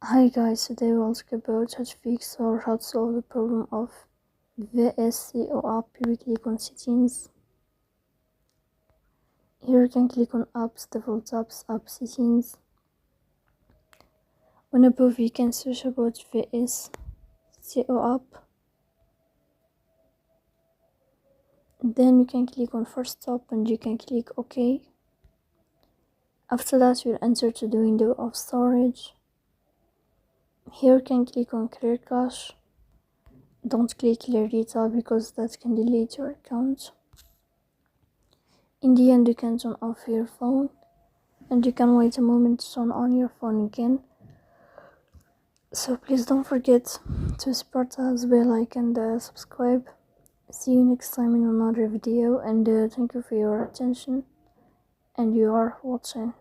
Hi guys, today we'll talk about how to fix or how to solve the problem of Vsco app. We click on settings. Here you can click on apps, default apps, app settings. On above you can search about Vsco app. Then you can click on first stop and you can click OK. After that you'll enter to the window of storage. Here you can click on clear cache. Don't click clear data because that can delete your account. In the end you can turn off your phone and you can wait a moment to turn on your phone again. So please don't forget to support us, bell like and subscribe. See you next time in another video, and thank you for your attention and you are watching.